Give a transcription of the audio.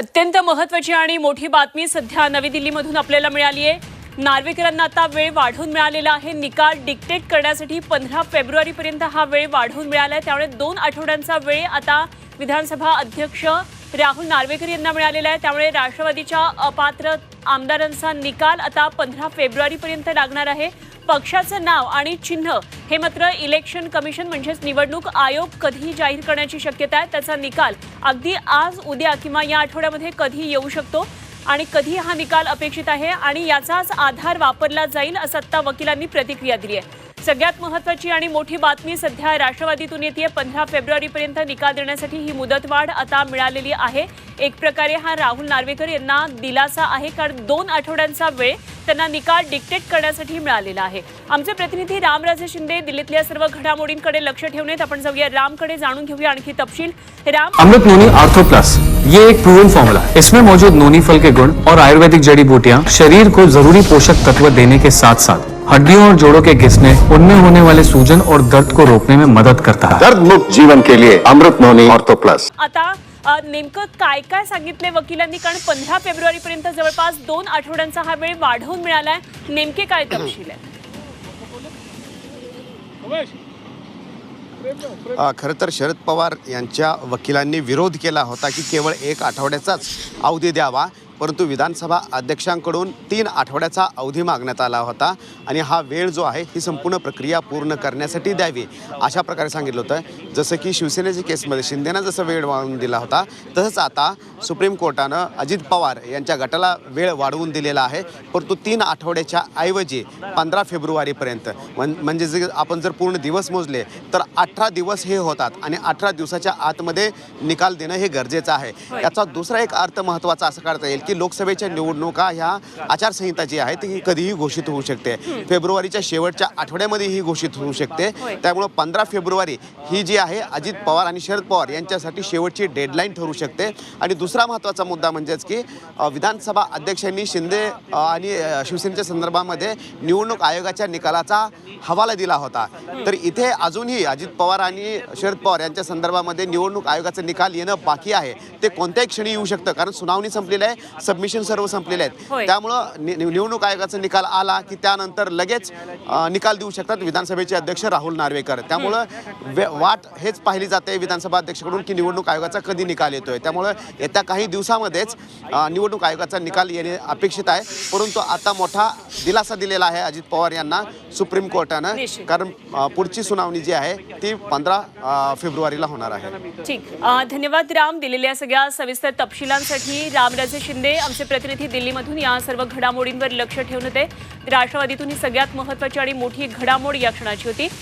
अत्यंत महत्त्वाची आणि मोठी बातमी सध्या नवी दिल्लीमधून आपल्याला मिळाली आहे। नार्वेकरांना आता वेळ वाढवून मिळालेला आहे। निकाल डिक्टेट करण्यासाठी 15 फेब्रुवारीपर्यंत हा वेळ वाढवून मिळाला आहे। त्यामुळे 2 आठवड्यांचा वेळ आता विधानसभा अध्यक्ष राहुल नार्वेकर यांना मिळालेला आहे। त्यामुळे राष्ट्रवादीच्या अपात्र आमदारांचा निकाल आता 15 फेब्रुवारीपर्यंत लागणार आहे। पक्षाचं नाव आणि चिन्ह हे मात्र इलेक्शन कमिशन म्हणजे निवडणूक आयोग कधी जाहीर करण्याची शक्यता आहे। त्याचा निकाल अगदी आज उद्या किंवा या आठवड्यामध्ये कधी येऊ शकतो आणि कधी हा निकाल अपेक्षित आहे आणि याचाच आधार वापरला जाईल असं आता वकिलांनी प्रतिक्रिया दिली आहे। सगळ्यात महत्त्वाची आणि मोठी बातमी सध्या राष्ट्रवादीतून येते। 15 फेब्रुवारीपर्यंत निकाल देण्यासाठी ही मुदतवाढ आता मिळालेली आहे। एक प्रकारे हा राहुल नार्वेकर यांना दिलासा आहे, कारण 2 आठवड्यांचा वेळ त्यांना निकाल डिक्टेट करण्यासाठी मिळालेला आहे। आमचे प्रतिनिधी रामराजे शिंदे दिल्लीतल्या सर्व घडामोडींकडे लक्ष ठेवून आहेत। आपण जाऊया रामकडे, जाणून घेऊया आणखी तपशील। राम, अमृत नोनी आर्थो प्लस ये एक प्रूवन फॉर्मूला है। इसमें मौजूद नोनी फल के गुण और आयुर्वेदिक जड़ी बूटियां शरीर को जरूरी पोषक तत्व देने के साथ साथ हड्डियों और जोड़ों के घिसने, उनमें होने वाले सूजन और दर्द को रोकने में मदद करता है। दर्द मुक्त जीवन के लिए अमृत नोनी ऑर्थो प्लस। आता नेमकं काय काय सांगितले वकिलांनी, कारण 15 फेब्रुवारीपर्यंत जवळपास 2 आठवड्यांचा हा वेळ वाढवून मिळालाय। नेमके काय तपशील आहे? खरं तर शरद पवार यांच्या वकिलांनी विरोध केला होता की केवळ 1 आठवड्याचाच अवधी द्यावा, परंतु विधानसभा अध्यक्षांकडून 3 आठवड्याचा अवधी मागण्यात आला होता आणि हा वेळ जो आहे ही संपूर्ण प्रक्रिया पूर्ण करण्यासाठी द्यावी अशा प्रकारे सांगितलं होतं। जसं की शिवसेनेच्या केसमध्ये शिंदेनं जसं वेळ वाढवून दिला होता, तसंच आता सुप्रीम कोर्टानं अजित पवार यांच्या गटाला वेळ वाढवून दिलेला आहे, परंतु 3 आठवड्याच्या ऐवजी 15 फेब्रुवारीपर्यंत म्हणजे जे आपण जर पूर्ण दिवस मोजले तर 18 दिवस हे होतात आणि 18 दिवसाच्या आतमध्ये निकाल देणं हे गरजेचं आहे। याचा दुसरा एक अर्थ महत्त्वाचा असं काढता येईल की लोकसभेच्या निवडणुका ह्या आचारसंहिता जी आहे ती कधीही घोषित होऊ शकते। फेब्रुवारीच्या शेवटच्या आठवड्यामध्ये ही घोषित होऊ शकते। त्यामुळे 15 फेब्रुवारी ही जी आहे अजित पवार आणि शरद पवार यांच्यासाठी शेवटची डेडलाईन ठरू शकते। आणि दुसरा महत्त्वाचा मुद्दा म्हणजेच की विधानसभा अध्यक्षांनी शिंदे आणि शिवसेनेच्या संदर्भामध्ये निवडणूक आयोगाच्या निकालाचा हवाला दिला होता, तर इथे अजूनही अजित पवार आणि शरद पवार यांच्या संदर्भामध्ये निवडणूक आयोगाचा निकाल येणं बाकी आहे। ते कोणत्याही क्षणी येऊ शकतं, कारण सुनावणी संपलेली आहे, सबमिशन सर्व संपलेले आहेत। त्यामुळं निवडणूक आयोगाचा निकाल आला की त्यानंतर लगेच निकाल देऊ शकतात विधानसभेचे अध्यक्ष राहुल नार्वेकर। त्यामुळं वाट हेच पाहिली जाते विधानसभा अध्यक्षाकडून की निवडणूक आयोगाचा कधी निकाल येतोय। त्यामुळं येत्या काही दिवसामध्येच निवडणूक आयोगाचा निकाल येणे अपेक्षित आहे, परंतु आता मोठा दिलासा दिलेला आहे अजित पवार यांना सुप्रीम कोर्टानं, कारण पुढची सुनावणी जी आहे ती 15 फेब्रुवारीला होणार आहे। ठीक, धन्यवाद राम दिलेल्या सगळ्या सविस्तर तपशिलांसाठी। रामराजे शिंदे आमचे प्रतिनिधी दिल्लीमधून या सर्व घडामोडींवर लक्ष ठेवून होते। राष्ट्रवादीतून ही सगळ्यात महत्त्वाची आणि मोठी घडामोड या क्षणाची होती।